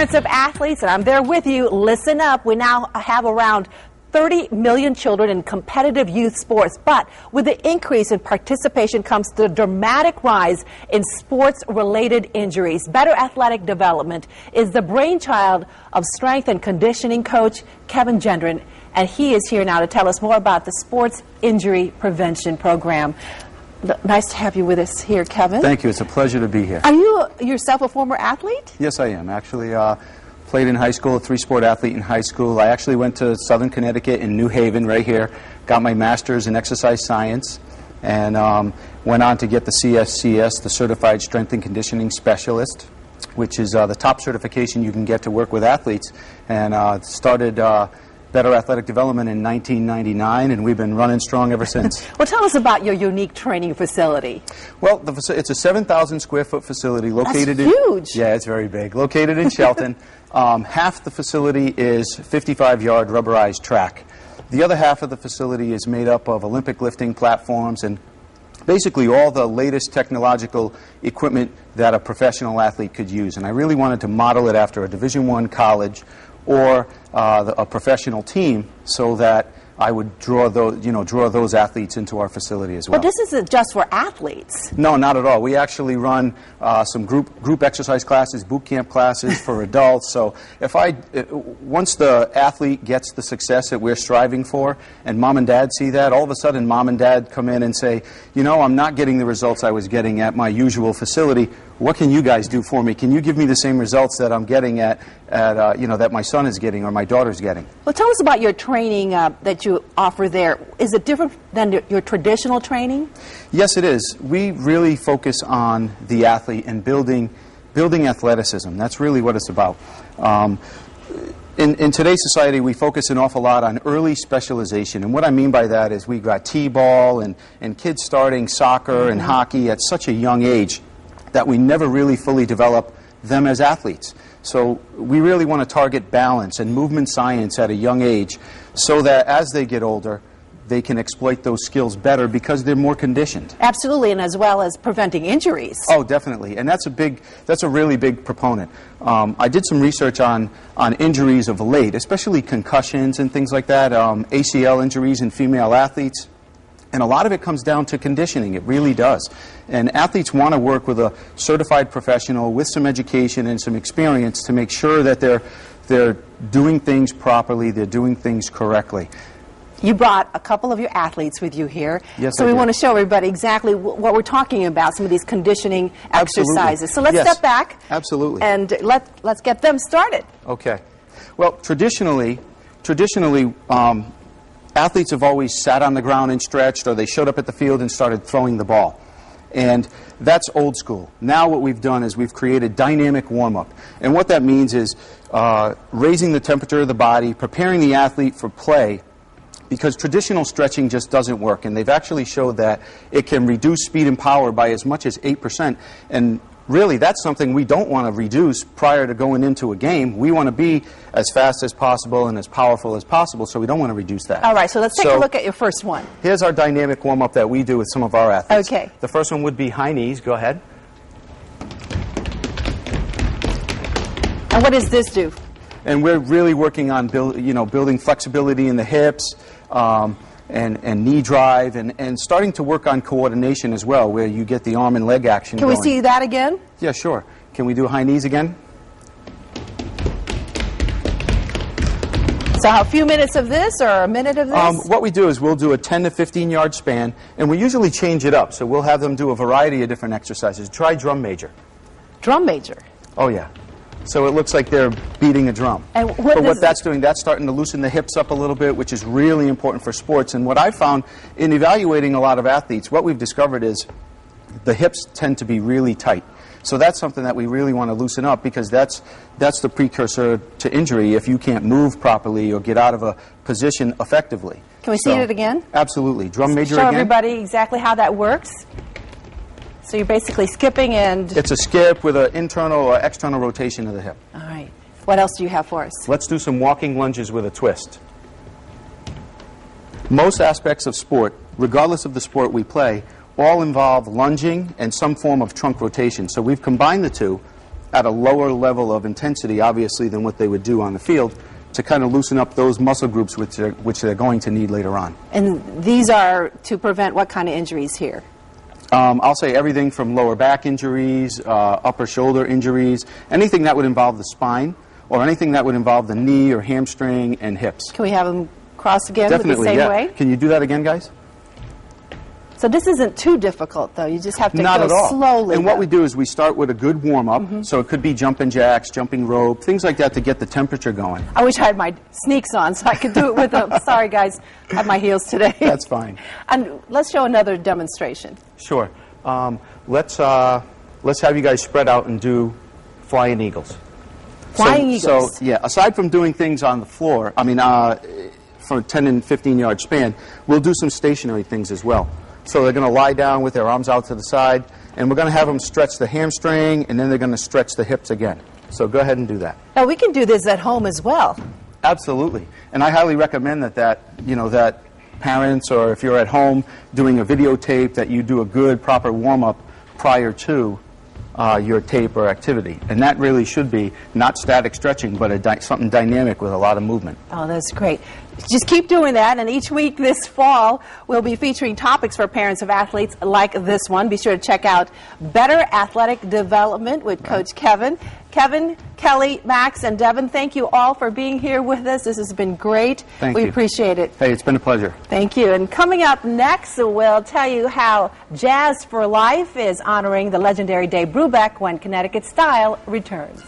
Hundreds of athletes, and I'm there with you. Listen up. We now have around 30 million children in competitive youth sports, but with the increase in participation comes the dramatic rise in sports-related injuries. Better athletic development is the brainchild of strength and conditioning coach Kevin Gendron, and he is here now to tell us more about the Sports Injury Prevention Program. Nice to have you with us here, Kevin. Thank you. It's a pleasure to be here. Are you yourself a former athlete? Yes, I am. Actually, played in high school, a three-sport athlete in high school. I actually went to Southern Connecticut in New Haven, right here, got my master's in exercise science, and went on to get the CSCS, the Certified Strength and Conditioning Specialist, which is the top certification you can get to work with athletes, and started Better Athletic Development in 1999, and we've been running strong ever since. Well, tell us about your unique training facility. Well, it's a 7,000 square foot facility located That's huge. Yeah, it's very big. Located in Shelton. Half the facility is 55-yard rubberized track. The other half of the facility is made up of Olympic lifting platforms and basically all the latest technological equipment that a professional athlete could use. And I really wanted to model it after a Division I college or a professional team, so that I would draw those athletes into our facility as well. But this isn't just for athletes. No, not at all. We actually run some group exercise classes, boot camp classes for adults. So once the athlete gets the success that we're striving for, and mom and dad see that, all of a sudden mom and dad come in and say, you know, I'm not getting the results I was getting at my usual facility. What can you guys do for me? Can you give me the same results that I'm getting that my son is getting or my daughter's getting? Well, tell us about your training that you offer there. Is it different than your traditional training? Yes, it is. We really focus on the athlete and building athleticism. That's really what it's about. In today's society, we focus an awful lot on early specialization. And what I mean by that is we've got t-ball and kids starting soccer and hockey at such a young age that we never really fully develop them as athletes. So we really want to target balance and movement science at a young age so that as they get older, they can exploit those skills better because they're more conditioned. Absolutely, and as well as preventing injuries. Oh, definitely, and that's a really big proponent. I did some research on injuries of late, especially concussions and things like that, ACL injuries in female athletes. And a lot of it comes down to conditioning. It really does. And athletes want to work with a certified professional with some education and some experience to make sure that they're doing things properly, they're doing things correctly. You brought a couple of your athletes with you here. Yes, so I we did. want to show everybody exactly what we're talking about, some of these conditioning exercises. So let's step back. Absolutely. And let's get them started. Okay. Well, traditionally, athletes have always sat on the ground and stretched, or they showed up at the field and started throwing the ball. And that's old school. Now what we've done is we've created dynamic warm-up. And what that means is raising the temperature of the body, preparing the athlete for play, because traditional stretching just doesn't work. And they've actually showed that it can reduce speed and power by as much as 8%. And really, that's something we don't want to reduce prior to going into a game. We want to be as fast as possible and as powerful as possible, so we don't want to reduce that. All right, so let's take a look at your first one. Here's our dynamic warm-up that we do with some of our athletes. Okay. The first one would be high knees. Go ahead. And what does this do? And we're really working on building flexibility in the hips, and knee drive, and starting to work on coordination as well, where you get the arm and leg action Can going. we see that again? Yeah, sure. Can we do high knees again? So a few minutes of this or a minute of this? What we do is we'll do a 10 to 15 yard span, and we usually change it up. So we'll have them do a variety of different exercises. Try drum major. Drum major? Oh, yeah. So it looks like they're beating a drum. And what that's doing, that's starting to loosen the hips up a little bit, which is really important for sports. And what I found in evaluating a lot of athletes, what we've discovered is the hips tend to be really tight. So that's something that we really want to loosen up, because that's the precursor to injury if you can't move properly or get out of a position effectively. Can we see it again? Absolutely. Drum major Show again. Show everybody exactly how that works. So you're basically skipping and... It's a skip with an internal or external rotation of the hip. All right. What else do you have for us? Let's do some walking lunges with a twist. Most aspects of sport, regardless of the sport we play, all involve lunging and some form of trunk rotation. So we've combined the two at a lower level of intensity, obviously, than what they would do on the field, to kind of loosen up those muscle groups which they're going to need later on. And these are to prevent what kind of injuries here? I'll say everything from lower back injuries, upper shoulder injuries, anything that would involve the spine, or anything that would involve the knee or hamstring and hips. Can we have them cross again Definitely, with the same way? Can you do that again, guys? So this isn't too difficult, though. You just have to Not go at all. slowly. And what we do is we start with a good warm-up. So it could be jumping jacks, jumping rope, things like that to get the temperature going. I wish I had my sneaks on so I could do it with them. Sorry, guys. I have my heels today. That's fine. And let's show another demonstration. Sure. Let's have you guys spread out and do flying eagles. Flying eagles. So, yeah, aside from doing things on the floor, I mean, from a 10 and 15-yard span, we'll do some stationary things as well. So they're going to lie down with their arms out to the side, and we're going to have them stretch the hamstring, and then they're going to stretch the hips again. So go ahead and do that. Now, we can do this at home as well. Absolutely. And I highly recommend that parents, or if you're at home doing a videotape, that you do a good, proper warm-up prior to your tape or activity. And that really should be not static stretching, but something dynamic with a lot of movement. Oh, that's great. Just keep doing that, and each week this fall we'll be featuring topics for parents of athletes like this one. Be sure to check out Better Athletic Development with Coach Kevin. Kevin, Kelly, Max, and Devin, thank you all for being here with us. This has been great. Thank you. We appreciate it. Hey, it's been a pleasure. Thank you. And coming up next, we'll tell you how Jazz for Life is honoring the legendary Dave Brubeck when Connecticut Style returns.